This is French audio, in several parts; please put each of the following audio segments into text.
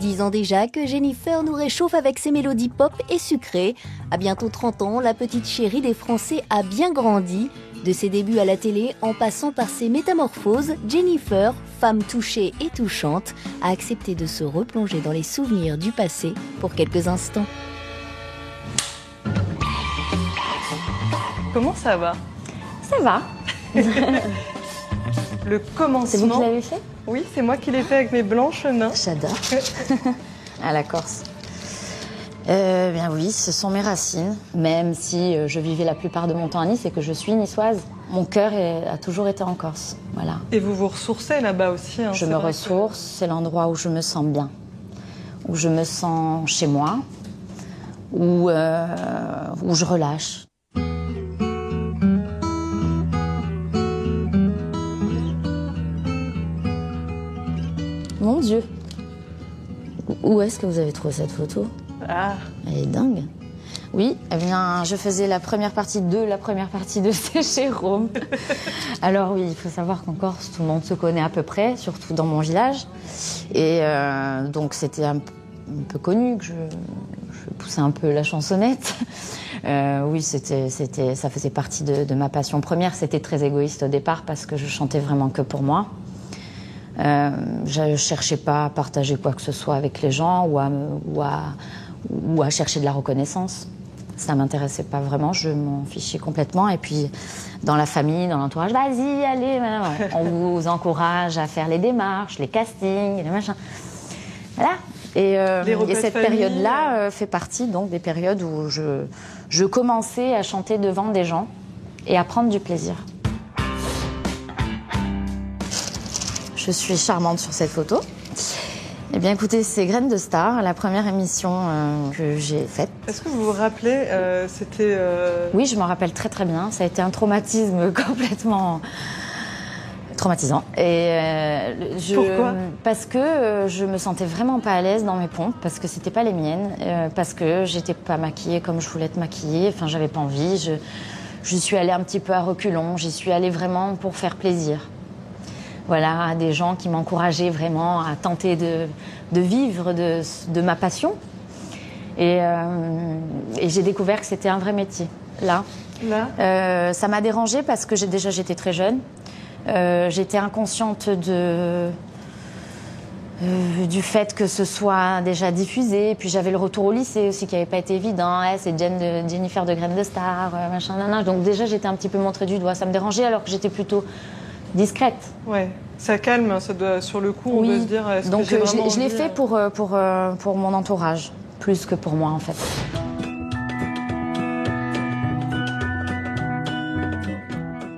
10 ans déjà que Jennifer nous réchauffe avec ses mélodies pop et sucrées. À bientôt 30 ans, la petite chérie des Français a bien grandi. De ses débuts à la télé, en passant par ses métamorphoses, Jennifer, femme touchée et touchante, a accepté de se replonger dans les souvenirs du passé pour quelques instants. Comment ça va? Ça va. Le commencement... C'est vous qui l'avez fait? Oui, c'est moi qui l'ai fait avec mes blanches mains. J'adore. À la Corse. Bien oui, ce sont mes racines. Même si je vivais la plupart de mon temps à Nice et que je suis niçoise, mon cœur a toujours été en Corse. Voilà. Et vous vous ressourcez là-bas aussi, hein, je me ressource, c'est l'endroit où je me sens bien, où je me sens chez moi, où je relâche. Mon Dieu, où est-ce que vous avez trouvé cette photo? Ah. Elle est dingue. Oui, eh bien, je faisais la première partie de C'est chez Rome. Alors oui, il faut savoir qu'en Corse, tout le monde se connaît à peu près, surtout dans mon village. Et donc c'était un peu connu que je poussais un peu la chansonnette. Oui, ça faisait partie de ma passion première. C'était très égoïste au départ parce que je chantais vraiment que pour moi. Je ne cherchais pas à partager quoi que ce soit avec les gens ou à chercher de la reconnaissance. Ça ne m'intéressait pas vraiment, je m'en fichais complètement. Et puis, dans la famille, dans l'entourage, vas-y, allez, on vous encourage à faire les démarches, les castings, les machins. Voilà. Et cette période-là fait partie donc, des périodes où je commençais à chanter devant des gens et à prendre du plaisir. Je suis charmante sur cette photo. Eh bien, écoutez, c'est Graines de Star, la première émission que j'ai faite. Est-ce que vous vous rappelez, c'était... Oui, je m'en rappelle très très bien. Ça a été un traumatisme complètement traumatisant. Et Pourquoi? Parce que je me sentais vraiment pas à l'aise dans mes pompes, parce que c'était pas les miennes, parce que j'étais pas maquillée comme je voulais être maquillée. Enfin, j'avais pas envie. Je suis allée un petit peu à reculons. J'y suis allée vraiment pour faire plaisir. Voilà, des gens qui m'encourageaient vraiment à tenter de vivre de ma passion. Et j'ai découvert que c'était un vrai métier, là. Ça m'a dérangée parce que j'étais très jeune. J'étais inconsciente du fait que ce soit déjà diffusé. Et puis j'avais le retour au lycée aussi qui n'avait pas été évident. C'est Jennifer de Graines de Star, machin, nanana. Donc déjà, j'étais un petit peu montrée du doigt. Ça me dérangeait alors que j'étais plutôt discrète. Ouais, ça calme, ça doit, sur le coup, oui. On doit se dire... Donc je l'ai fait pour mon entourage, plus que pour moi en fait.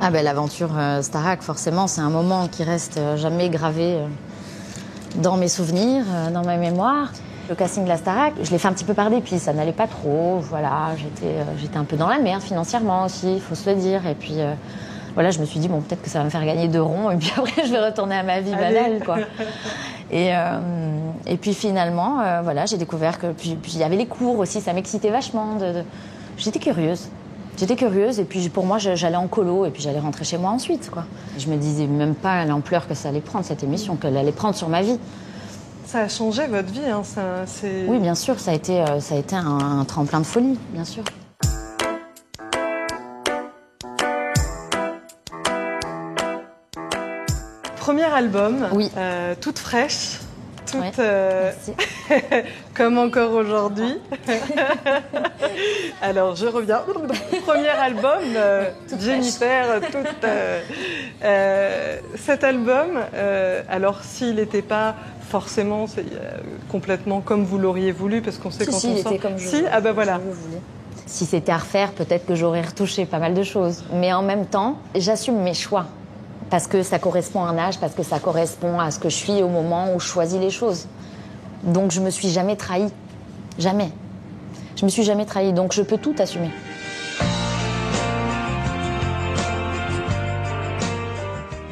Ah ben l'aventure Starac, forcément, c'est un moment qui reste jamais gravé dans mes souvenirs, dans ma mémoire. Le casting de la Starac, je l'ai fait un petit peu par dépit, ça n'allait pas trop, voilà, j'étais un peu dans la merde financièrement aussi, il faut se le dire, et puis... Voilà, je me suis dit, bon, peut-être que ça va me faire gagner 2 ronds et puis après, je vais retourner à ma vie banale, quoi. Et puis finalement, voilà, j'ai découvert que... Puis il y avait les cours aussi, ça m'excitait vachement. J'étais curieuse. J'étais curieuse et puis pour moi, j'allais en colo et puis j'allais rentrer chez moi ensuite, quoi. Je me disais même pas l'ampleur que ça allait prendre, cette émission, qu'elle allait prendre sur ma vie. Ça a changé votre vie, hein, Oui, bien sûr, ça a été un tremplin de folie, bien sûr. Premier album, oui. Toute fraîche, toute comme encore aujourd'hui. Alors je reviens. Premier album, Jennifer, cet album, alors s'il n'était pas forcément complètement comme vous l'auriez voulu, parce qu'on sait quand on sort. Comme je ah ben voilà. Si c'était à refaire, peut-être que j'aurais retouché pas mal de choses. Mais en même temps, j'assume mes choix. Parce que ça correspond à un âge, parce que ça correspond à ce que je suis au moment où je choisis les choses. Donc je me suis jamais trahie. Jamais. Je me suis jamais trahie, donc je peux tout assumer.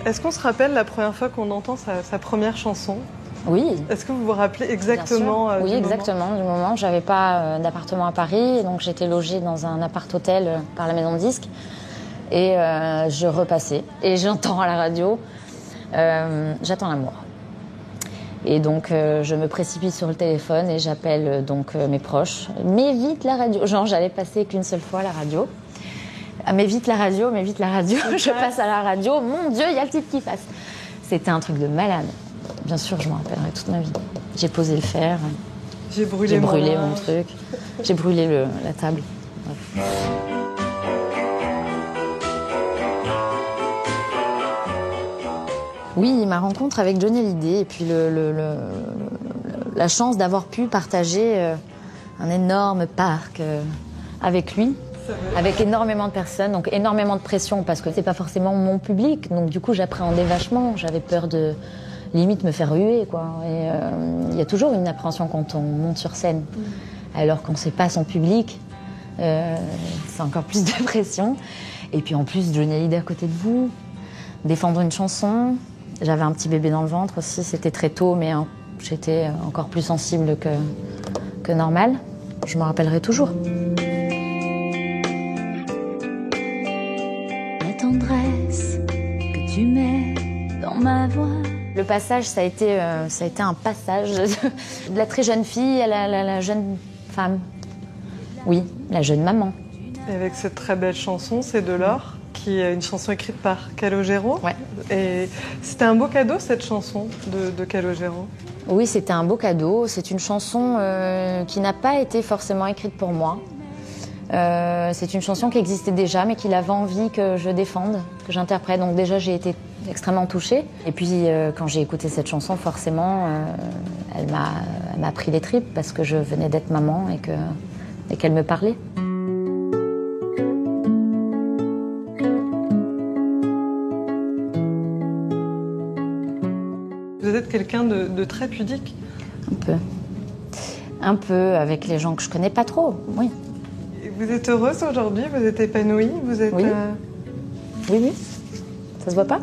Est-ce qu'on se rappelle la première fois qu'on entend sa première chanson? Oui. Est-ce que vous vous rappelez exactement Oui, exactement, du moment. J'avais pas d'appartement à Paris, donc j'étais logée dans un appart-hôtel par la maison de disques. Et je repassais et j'entends à la radio « J'attends l'amour ». Et donc, je me précipite sur le téléphone et j'appelle mes proches. Mais vite la radio. Genre, j'avais passé qu'une seule fois la radio. Ah, mais vite la radio, mais vite la radio. Je passe à la radio. Mon Dieu, il y a le type qui passe. C'était un truc de malade. Bien sûr, je m'en rappellerai toute ma vie. J'ai posé le fer. J'ai brûlé mon truc. J'ai brûlé la table. Ouais. Oui, ma rencontre avec Johnny Hallyday et puis la chance d'avoir pu partager un énorme parc avec lui, avec énormément de personnes, donc énormément de pression parce que c'est pas forcément mon public, donc du coup j'appréhendais vachement, j'avais peur de limite me faire ruer, quoi. Et il y a toujours une appréhension quand on monte sur scène, alors qu'on sait pas son public, c'est encore plus de pression. Et puis en plus Johnny Hallyday à côté de vous, défendre une chanson. J'avais un petit bébé dans le ventre aussi, c'était très tôt, mais j'étais encore plus sensible que normal. Je m'en rappellerai toujours. La tendresse que tu mets dans ma voix. Le passage, ça a été un passage de la très jeune fille à la jeune femme. Oui, la jeune maman. Et avec cette très belle chanson, C'est de l'or, qui est une chanson écrite par Calogero. Ouais. Et c'était un beau cadeau, cette chanson de Calogero. Oui, c'était un beau cadeau. C'est une chanson qui n'a pas été forcément écrite pour moi. C'est une chanson qui existait déjà, mais qu'il avait envie que je défende, que j'interprète. Donc déjà, j'ai été extrêmement touchée. Et puis, quand j'ai écouté cette chanson, forcément, elle m'a pris les tripes parce que je venais d'être maman et qu'elle me parlait. Vous êtes quelqu'un de très pudique. Un peu, avec les gens que je connais pas trop, oui. Et vous êtes heureuse aujourd'hui, vous êtes épanouie, vous êtes... Oui. Oui, ça se voit pas.